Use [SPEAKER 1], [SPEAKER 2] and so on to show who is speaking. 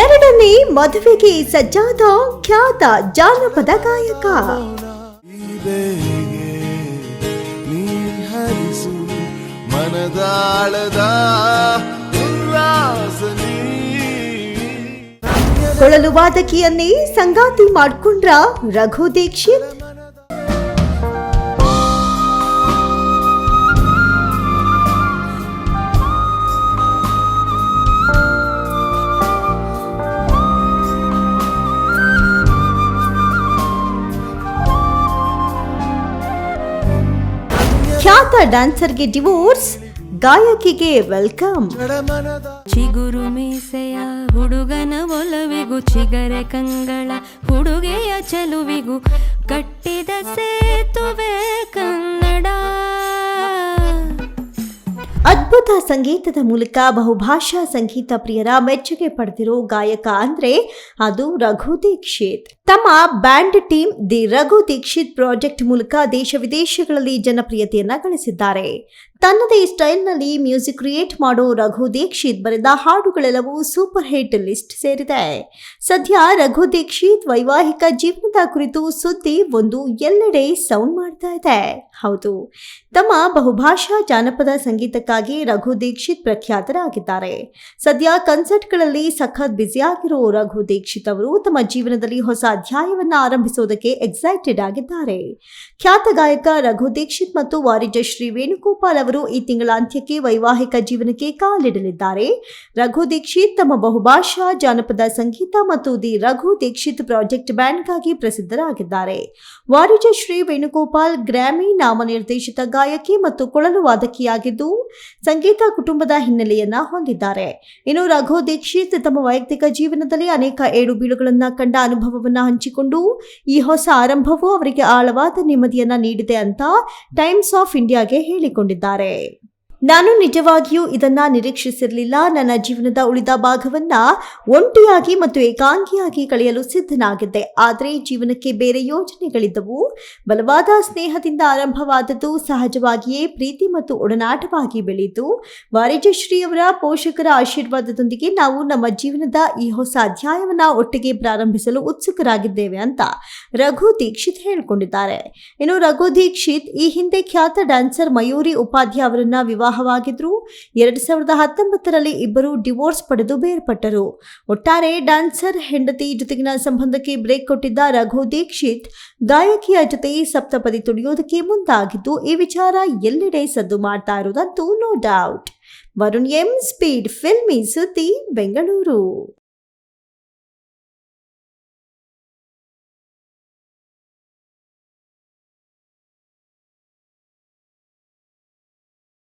[SPEAKER 1] ಎರಡನೇ ಮದುವೆಗೆ ಸಜ್ಜಾದ ಖ್ಯಾತ ಜಾನಪದ ಗಾಯಕ. ಕೊಳಲು ವಾದಕಿಯನ್ನೇ ಸಂಗಾತಿ ಮಾಡ್ಕೊಂಡ್ರ ರಘು ದೀಕ್ಷಿತ್. ಖ್ಯಾತ ಡ್ಯಾನ್ಸರ್ಗೆ ಡಿವೋರ್ಸ್, ಗಾಯಕಿಗೆ ವೆಲ್ಕಮ್.
[SPEAKER 2] ಚಿಗುರು ಮೀಸೆಯ ಹುಡುಗನ ಒಲವಿಗೂ ಚಿಗರೆ ಕಂಗಳ ಹುಡುಗೆಯ ಚೆಲುವಿಗೂ ಕಟ್ಟಿದ ಸೇತುವೆ ಕನ್ನಡ.
[SPEAKER 1] ಅದ್ಭುತ ಸಂಗೀತದ ಮೂಲಕ ಬಹುಭಾಷಾ ಸಂಗೀತ ಪ್ರಿಯರ ಮೆಚ್ಚುಗೆ ಪಡೆದಿರೋ ಗಾಯಕ ಅಂದ್ರೆ ಅದು ರಘು ದೀಕ್ಷಿತ್. ತಮ್ಮ band team the Raghu Dixit project ಮೂಲಕ ದೇಶ ವಿದೇಶಗಳಲ್ಲಿ ಜನಪ್ರಿಯತೆಯನ್ನ ಗಳಿಸಿದ್ದಾರೆ. ತನ್ನದೇ ಸ್ಟೈಲ್ನಲ್ಲಿ ಮ್ಯೂಸಿಕ್ ಕ್ರಿಯೇಟ್ ಮಾಡೋ ರಘು ದೀಕ್ಷಿತ್ ಬರೆದ ಹಾಡುಗಳೆಲ್ಲವೂ ಸೂಪರ್ ಹಿಟ್ ಲಿಸ್ಟ್ ಸೇರಿದೆ. ಸದ್ಯ ರಘು ದೀಕ್ಷಿತ್ ವೈವಾಹಿಕ ಜೀವನದ ಕುರಿತು ಸುದ್ದಿ ಒಂದು ಎಲ್ಲೆಡೆ ಸೌಂಡ್ ಮಾಡ್ತಾ ಇದೆ. ಹೌದು, ತಮ್ಮ ಬಹುಭಾಷಾ ಜಾನಪದ ಸಂಗೀತಕ್ಕಾಗಿ ರಘು ದೀಕ್ಷಿತ್ ಪ್ರಖ್ಯಾತರಾಗಿದ್ದಾರೆ. ಸದ್ಯ ಕನ್ಸರ್ಟ್ಗಳಲ್ಲಿ ಸಖತ್ ಬ್ಯುಸಿಯಾಗಿರೋ ರಘು ದೀಕ್ಷಿತ್ ಅವರು ತಮ್ಮ ಜೀವನದಲ್ಲಿ ಹೊಸ ಅಧ್ಯಾಯವನ್ನ ಆರಂಭಿಸೋದಕ್ಕೆ ಎಕ್ಸೈಟೆಡ್ ಆಗಿದ್ದಾರೆ. ಖ್ಯಾತ ಗಾಯಕ ರಘು ದೀಕ್ಷಿತ್ ಮತ್ತು ವಾರಿಜ ಶ್ರೀ ವೇಣುಗೋಪಾಲ್ ಅವರು ಈ ತಿಂಗಳ ಅಂತ್ಯಕ್ಕೆ ವೈವಾಹಿಕ ಜೀವನಕ್ಕೆ ಕಾಲಿಡಲಿದ್ದಾರೆ. ರಘು ದೀಕ್ಷಿತ್ ತಮ್ಮ ಬಹುಭಾಷಾ ಜಾನಪದ ಸಂಗೀತ ಮತ್ತು ದಿ ರಘು ದೀಕ್ಷಿತ್ ಪ್ರಾಜೆಕ್ಟ್ ಬ್ಯಾಂಡ್ಗಾಗಿ ಪ್ರಸಿದ್ಧರಾಗಿದ್ದಾರೆ. ವಾರಿಜ ಶ್ರೀ ವೇಣುಗೋಪಾಲ್ ಗ್ರಾಮಿ ನಾಮನಿರ್ದೇಶಿತ ಗಾಯಕಿ ಮತ್ತು ಕೊಳಲು ವಾದಕಿಯಾಗಿದ್ದು ಸಂಗೀತ ಕುಟುಂಬದ ಹಿನ್ನೆಲೆಯನ್ನ ಹೊಂದಿದ್ದಾರೆ. ಇನ್ನು ರಘು ದೀಕ್ಷಿತ್ ತಮ್ಮ ವೈಯಕ್ತಿಕ ಜೀವನದಲ್ಲಿ ಅನೇಕ ಏಳು ಬೀಳುಗಳನ್ನ ಕಂಡ ಅನುಭವವನ್ನ ಹಂಚಿಕೊಂಡು ಈ ಹೊಸ ಆರಂಭವು ಅವರಿಗೆ ಆಳವಾದ ನೆಮ್ಮದಿಯನ್ನ ನೀಡಿದೆ ಅಂತ ಟೈಮ್ಸ್ ಆಫ್ ಇಂಡಿಯಾಗೆ ಹೇಳಿಕೊಂಡಿದ್ದಾರೆ. ನಾನು ನಿಜವಾಗಿಯೂ ಇದನ್ನ ನಿರೀಕ್ಷಿಸಿರಲಿಲ್ಲ. ನನ್ನ ಜೀವನದ ಉಳಿದ ಭಾಗವನ್ನ ಒಂಟಿಯಾಗಿ ಮತ್ತು ಏಕಾಂಗಿಯಾಗಿ ಕಳೆಯಲು ಸಿದ್ಧನಾಗಿದ್ದೆ. ಆದರೆ ಜೀವನಕ್ಕೆ ಬೇರೆ ಯೋಜನೆಗಳಿದ್ದವು. ಬಲವಾದ ಸ್ನೇಹದಿಂದ ಆರಂಭವಾದದ್ದು ಸಹಜವಾಗಿಯೇ ಪ್ರೀತಿ ಮತ್ತು ಒಡನಾಟವಾಗಿ ಬೆಳೆಯಿತು. ವಾರಿಜಶ್ರೀ ಅವರ ಪೋಷಕರ ಆಶೀರ್ವಾದದೊಂದಿಗೆ ನಾವು ನಮ್ಮ ಜೀವನದ ಈ ಹೊಸ ಅಧ್ಯಾಯವನ್ನ ಒಟ್ಟಿಗೆ ಪ್ರಾರಂಭಿಸಲು ಉತ್ಸುಕರಾಗಿದ್ದೇವೆ ಅಂತ ರಘು ದೀಕ್ಷಿತ್ ಹೇಳಿಕೊಂಡಿದ್ದಾರೆ. ಇನ್ನು ರಘು ದೀಕ್ಷಿತ್ ಈ ಹಿಂದೆ ಖ್ಯಾತ ಡ್ಯಾನ್ಸರ್ ಮಯೂರಿ ಉಪಾಧ್ಯಾಯ ಅವರನ್ನ ವಿವಾಹವಾಗಿದ್ರು. 2019ರಲ್ಲಿ ಇಬ್ಬರು ಡಿವೋರ್ಸ್ ಪಡೆದು ಬೇರ್ಪಟ್ಟರು. ಒಟ್ಟಾರೆ ಡ್ಯಾನ್ಸರ್ ಹೆಂಡತಿ ಜೊತೆಗಿನ ಸಂಬಂಧಕ್ಕೆ ಬ್ರೇಕ್ ಕೊಟ್ಟಿದ್ದ ರಘು ದೀಕ್ಷಿತ್ ಗಾಯಕಿಯ ಜೊತೆ ಸಪ್ತಪದಿ ತುಳಿಯೋದಕ್ಕೆ ಮುಂದಾಗಿದ್ದು ಈ ವಿಚಾರ ಎಲ್ಲೆಡೆ ಸದ್ದು ಮಾಡ್ತಾ ಇರೋದಂತೂ no doubt. Varun M, speed filmy ಸುದ್ದಿ, ಬೆಂಗಳೂರು.